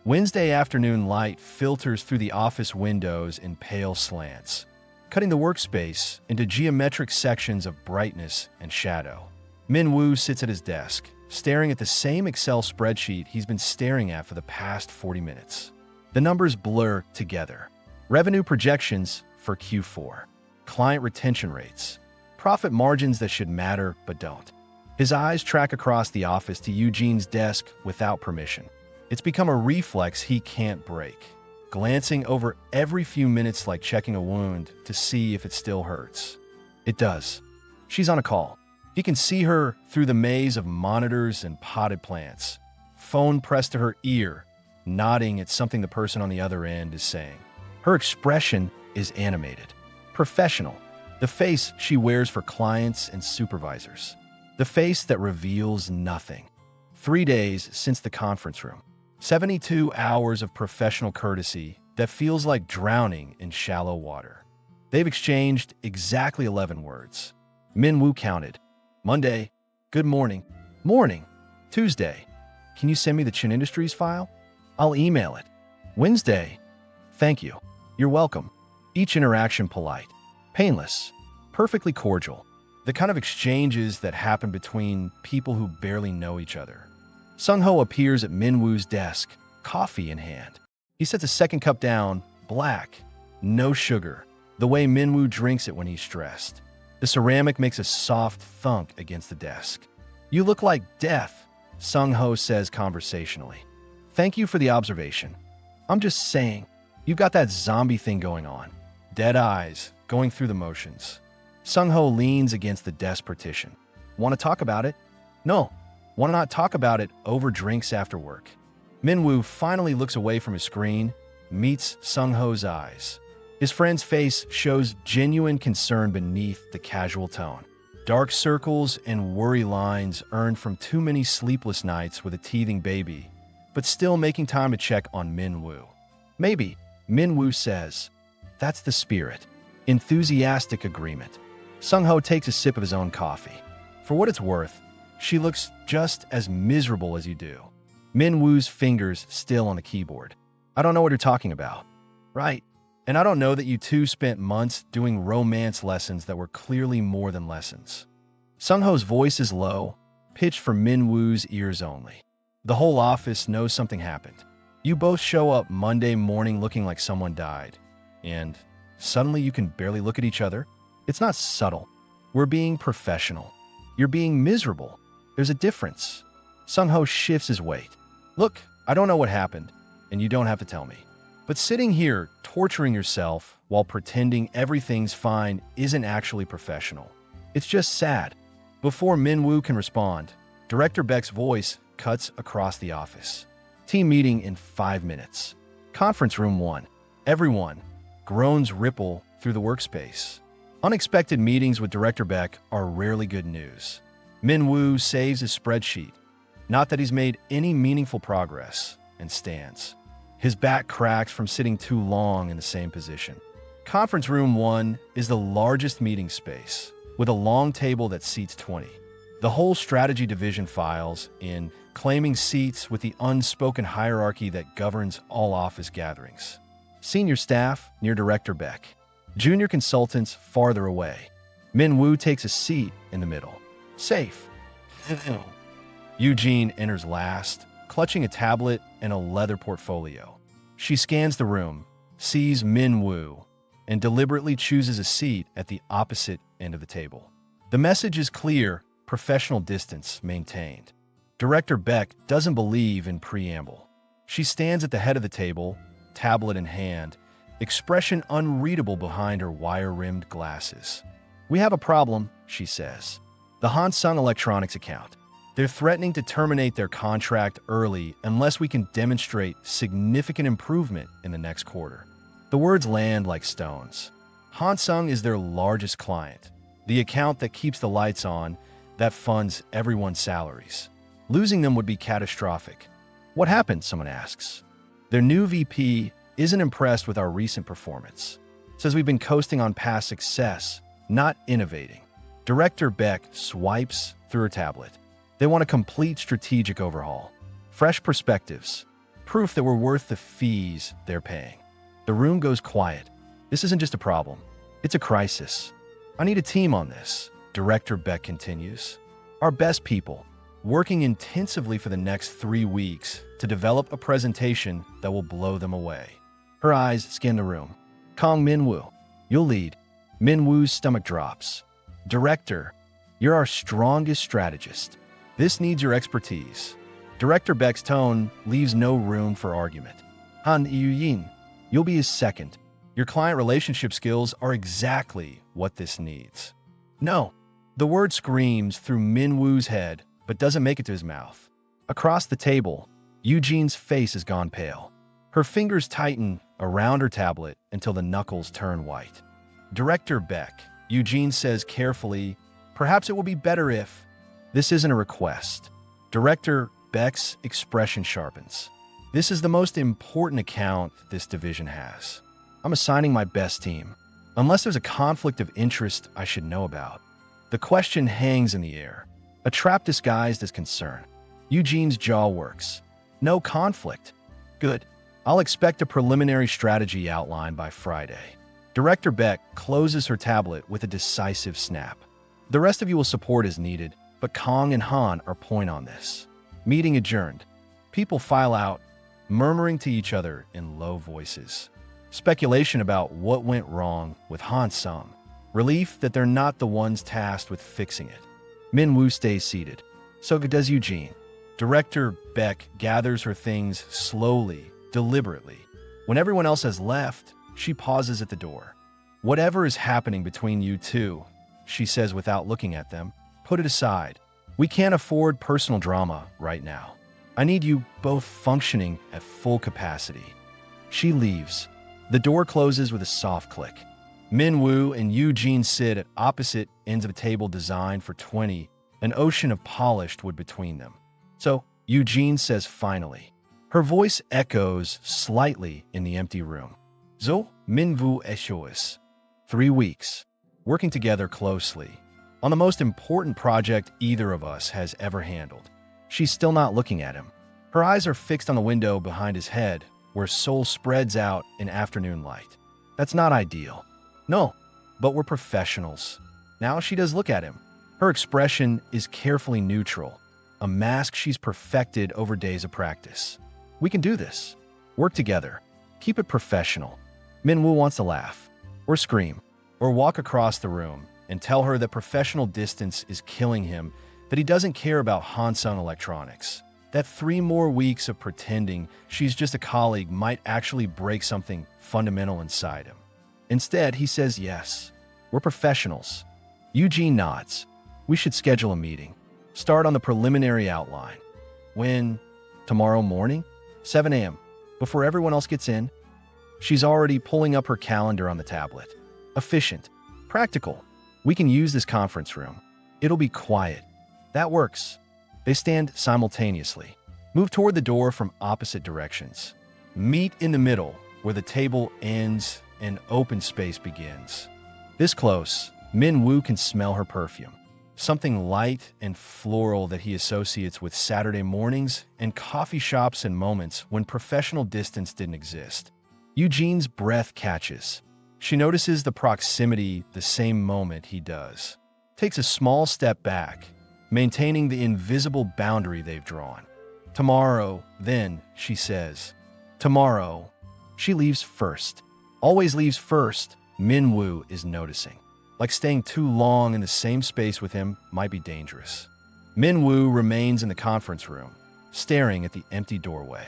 Wednesday afternoon light filters through the office windows in pale slants, cutting the workspace into geometric sections of brightness and shadow. Min-woo sits at his desk, staring at the same Excel spreadsheet he's been staring at for the past 40 minutes. The numbers blur together. Revenue projections for Q4, client retention rates, profit margins that should matter but don't. His eyes track across the office to Yu-jin's desk without permission. It's become a reflex he can't break, glancing over every few minutes like checking a wound to see if it still hurts. It does. She's on a call. He can see her through the maze of monitors and potted plants, phone pressed to her ear, nodding at something the person on the other end is saying. Her expression is animated, professional, the face she wears for clients and supervisors, the face that reveals nothing. 3 days since the conference room, 72 hours of professional courtesy that feels like drowning in shallow water. They've exchanged exactly 11 words. Min-woo counted. Monday, good morning. Morning. Tuesday, can you send me the Chin Industries file? I'll email it. Wednesday, thank you. You're welcome. Each interaction polite, painless, perfectly cordial. The kind of exchanges that happen between people who barely know each other. Sung-ho appears at Min-woo's desk, coffee in hand. He sets a second cup down, black, no sugar, the way Min-woo drinks it when he's stressed. The ceramic makes a soft thunk against the desk. You look like death, Sung-ho says conversationally. Thank you for the observation. I'm just saying, you've got that zombie thing going on. Dead eyes, going through the motions. Sung-ho leans against the desk partition. Want to talk about it? No. Want to not talk about it over drinks after work. Min-woo finally looks away from his screen, meets Sung-ho's eyes. His friend's face shows genuine concern beneath the casual tone. Dark circles and worry lines earned from too many sleepless nights with a teething baby, but still making time to check on Min-woo. Maybe, Min-woo says. That's the spirit. Enthusiastic agreement. Sung-ho takes a sip of his own coffee. For what it's worth, she looks just as miserable as you do. Min-woo's fingers still on the keyboard. I don't know what you're talking about. Right. And I don't know that you two spent months doing romance lessons that were clearly more than lessons. Sung-ho's voice is low, pitched for Min-woo's ears only. The whole office knows something happened. You both show up Monday morning looking like someone died. And suddenly you can barely look at each other. It's not subtle. We're being professional. You're being miserable. There's a difference. Sung-ho shifts his weight. Look, I don't know what happened, and you don't have to tell me. But sitting here, torturing yourself while pretending everything's fine isn't actually professional. It's just sad. Before Min-woo can respond, Director Baek's voice cuts across the office. Team meeting in 5 minutes. Conference room 1. Everyone. Groans ripple through the workspace. Unexpected meetings with Director Baek are rarely good news. Min-woo saves his spreadsheet. Not that he's made any meaningful progress, and stands. His back cracks from sitting too long in the same position. Conference room 1 is the largest meeting space, with a long table that seats 20. The whole strategy division files in, claiming seats with the unspoken hierarchy that governs all office gatherings. Senior staff near Director Baek. Junior consultants farther away. Min-woo takes a seat in the middle. Safe. Yu-jin enters last, clutching a tablet and a leather portfolio. She scans the room, sees Min-woo, and deliberately chooses a seat at the opposite end of the table. The message is clear, professional distance maintained. Director Baek doesn't believe in preamble. She stands at the head of the table, tablet in hand, expression unreadable behind her wire-rimmed glasses. We have a problem, she says. The Hansung Electronics account. They're threatening to terminate their contract early unless we can demonstrate significant improvement in the next quarter. The words land like stones. Hansung is their largest client, the account that keeps the lights on, that funds everyone's salaries. Losing them would be catastrophic. What happened, someone asks. Their new VP isn't impressed with our recent performance. Says we've been coasting on past success, not innovating. Director Baek swipes through her tablet. They want a complete strategic overhaul. Fresh perspectives. Proof that we're worth the fees they're paying. The room goes quiet. This isn't just a problem. It's a crisis. I need a team on this, Director Baek continues. Our best people, working intensively for the next 3 weeks to develop a presentation that will blow them away. Her eyes scan the room. Kong Min-woo, you'll lead. Min-woo's stomach drops. Director, you're our strongest strategist. This needs your expertise. Director Baek's tone leaves no room for argument. Han Yu-jin, you'll be his second. Your client relationship skills are exactly what this needs. No, the word screams through Min-woo's head, but doesn't make it to his mouth. Across the table, Yu-jin's face has gone pale. Her fingers tighten around her tablet until the knuckles turn white. Director Baek, Yu-jin says carefully, perhaps it will be better if... This isn't a request. Director Baek's expression sharpens. This is the most important account this division has. I'm assigning my best team, unless there's a conflict of interest I should know about. The question hangs in the air, a trap disguised as concern. Yu-jin's jaw works. No conflict. Good. I'll expect a preliminary strategy outline by Friday. Director Baek closes her tablet with a decisive snap. The rest of you will support as needed, but Kong and Han are point on this. Meeting adjourned. People file out, murmuring to each other in low voices. Speculation about what went wrong with Han Sung. Relief that they're not the ones tasked with fixing it. Min-woo stays seated. So does Yu-jin. Director Baek gathers her things slowly, deliberately. When everyone else has left, she pauses at the door. Whatever is happening between you two, she says without looking at them, put it aside. We can't afford personal drama right now. I need you both functioning at full capacity. She leaves. The door closes with a soft click. Min-woo and Yu-jin sit at opposite ends of a table designed for 20, an ocean of polished wood between them. So, Yu-jin says finally. Her voice echoes slightly in the empty room. So, Min-woo eshoes. 3 weeks, working together closely, on the most important project either of us has ever handled. She's still not looking at him. Her eyes are fixed on the window behind his head, where Seoul spreads out in afternoon light. That's not ideal. No, but we're professionals. Now she does look at him. Her expression is carefully neutral, a mask she's perfected over days of practice. We can do this. Work together. Keep it professional. Min-woo wants to laugh, or scream, or walk across the room and tell her that professional distance is killing him, that he doesn't care about Hansung Electronics, that 3 more weeks of pretending she's just a colleague might actually break something fundamental inside him. Instead, he says yes. We're professionals. Yu-jin nods. We should schedule a meeting. Start on the preliminary outline. When? Tomorrow morning? 7 a.m. Before everyone else gets in? She's already pulling up her calendar on the tablet. Efficient. Practical. We can use this conference room. It'll be quiet. That works. They stand simultaneously. Move toward the door from opposite directions. Meet in the middle, where the table ends and open space begins. This close, Min-woo can smell her perfume. Something light and floral that he associates with Saturday mornings and coffee shops and moments when professional distance didn't exist. Yu-jin's breath catches. She notices the proximity the same moment he does. Takes a small step back, maintaining the invisible boundary they've drawn. Tomorrow, then, she says. Tomorrow. She leaves first. Always leaves first, Min-woo is noticing. Like staying too long in the same space with him might be dangerous. Min-woo remains in the conference room, staring at the empty doorway.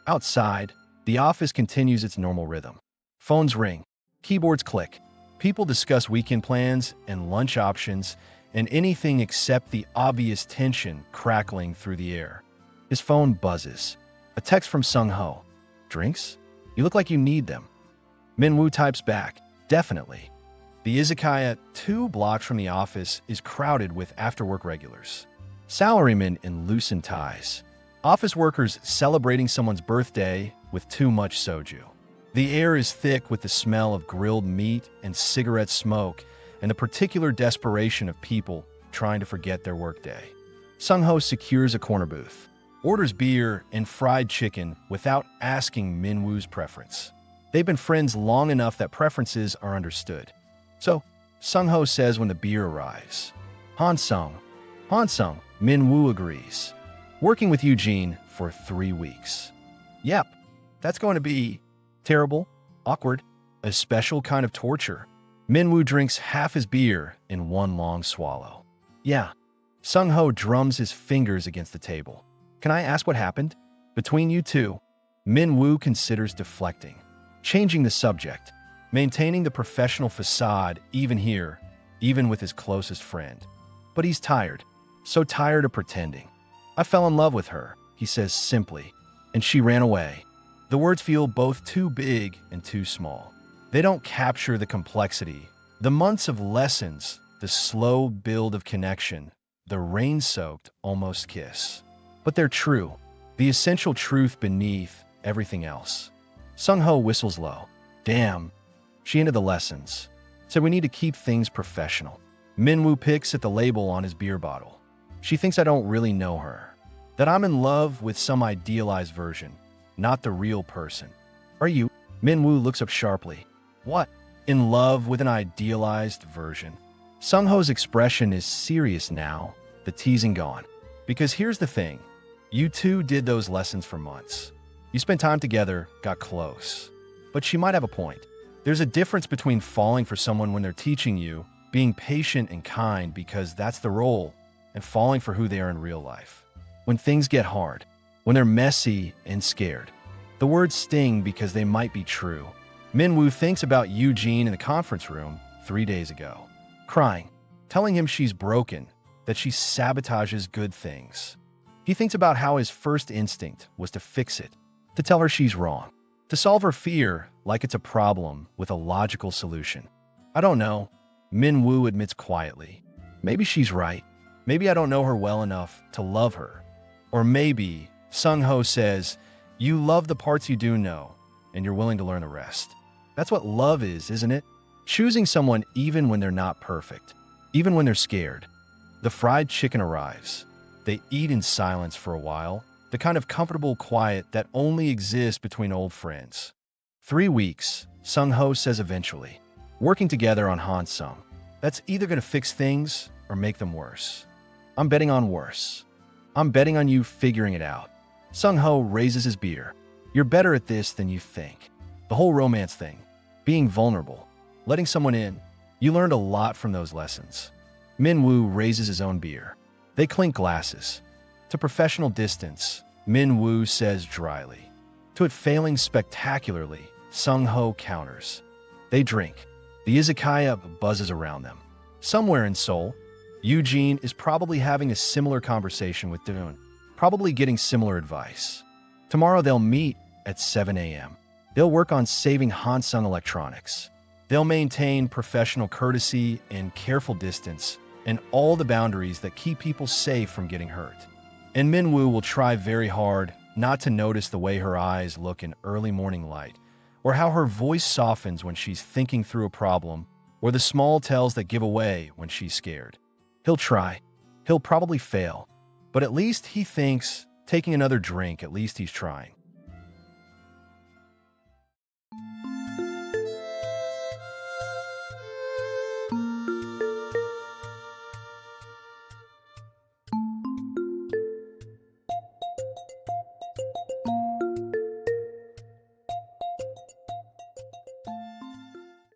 Outside, the office continues its normal rhythm. Phones ring, keyboards click. People discuss weekend plans and lunch options and anything except the obvious tension crackling through the air. His phone buzzes. A text from Sung-ho. Drinks? You look like you need them. Min-woo types back. Definitely. The izakaya, 2 blocks from the office, is crowded with after-work regulars. Salarymen in loosened ties. Office workers celebrating someone's birthday with too much soju. The air is thick with the smell of grilled meat and cigarette smoke and the particular desperation of people trying to forget their workday. Sung-ho secures a corner booth. orders beer and fried chicken without asking Minwoo's preference. They've been friends long enough that preferences are understood. So, Sung-ho says when the beer arrives. Han-sung, Minwoo agrees. Working with Yu-jin for 3 weeks. Yep, that's going to be terrible, awkward, a special kind of torture. Minwoo drinks half his beer in one long swallow. Yeah, Sung-ho drums his fingers against the table. Can I ask what happened? Between you two, Minwoo considers deflecting, changing the subject, maintaining the professional facade even with his closest friend. But he's tired, so tired of pretending. I fell in love with her, he says simply, and she ran away. The words feel both too big and too small. They don't capture the complexity, the months of lessons, the slow build of connection, the rain-soaked almost kiss. But they're true, the essential truth beneath everything else. Sung-ho whistles low. Damn. She ended the lessons. Said we need to keep things professional. Minwoo picks at the label on his beer bottle. She thinks I don't really know her. That I'm in love with some idealized version, not the real person. Are you? Minwoo looks up sharply. What? In love with an idealized version? Sung-ho's expression is serious now, the teasing gone. Because here's the thing. You two did those lessons for months. You spent time together, got close. But she might have a point. There's a difference between falling for someone when they're teaching you, being patient and kind because that's the role, and falling for who they are in real life. When things get hard, when they're messy and scared. The words sting because they might be true. Minwoo thinks about Yu-jin in the conference room 3 days ago, crying, telling him she's broken, that she sabotages good things. He thinks about how his first instinct was to fix it, to tell her she's wrong, to solve her fear like it's a problem with a logical solution. I don't know, Minwoo admits quietly. Maybe she's right. Maybe I don't know her well enough to love her. Or maybe, Sung-ho says, you love the parts you do know, and you're willing to learn the rest. That's what love is, isn't it? Choosing someone even when they're not perfect, even when they're scared. The fried chicken arrives. They eat in silence for a while, the kind of comfortable quiet that only exists between old friends. 3 weeks, Sung-ho says eventually. Working together on Han-sung. That's either going to fix things or make them worse. I'm betting on worse. I'm betting on you figuring it out. Sung-ho raises his beer. You're better at this than you think. The whole romance thing, being vulnerable, letting someone in, you learned a lot from those lessons. Minwoo raises his own beer. They clink glasses. To professional distance, Minwoo says dryly. To it failing spectacularly, Sung-ho counters. They drink. The izakaya buzzes around them. Somewhere in Seoul, Yu-jin is probably having a similar conversation with Doon, probably getting similar advice. Tomorrow they'll meet at 7 a.m. They'll work on saving Han-sung electronics. They'll maintain professional courtesy and careful distance and all the boundaries that keep people safe from getting hurt. And Minwoo will try very hard not to notice the way her eyes look in early morning light, or how her voice softens when she's thinking through a problem, or the small tells that give away when she's scared. He'll try. He'll probably fail. But at least he thinks, taking another drink, at least he's trying.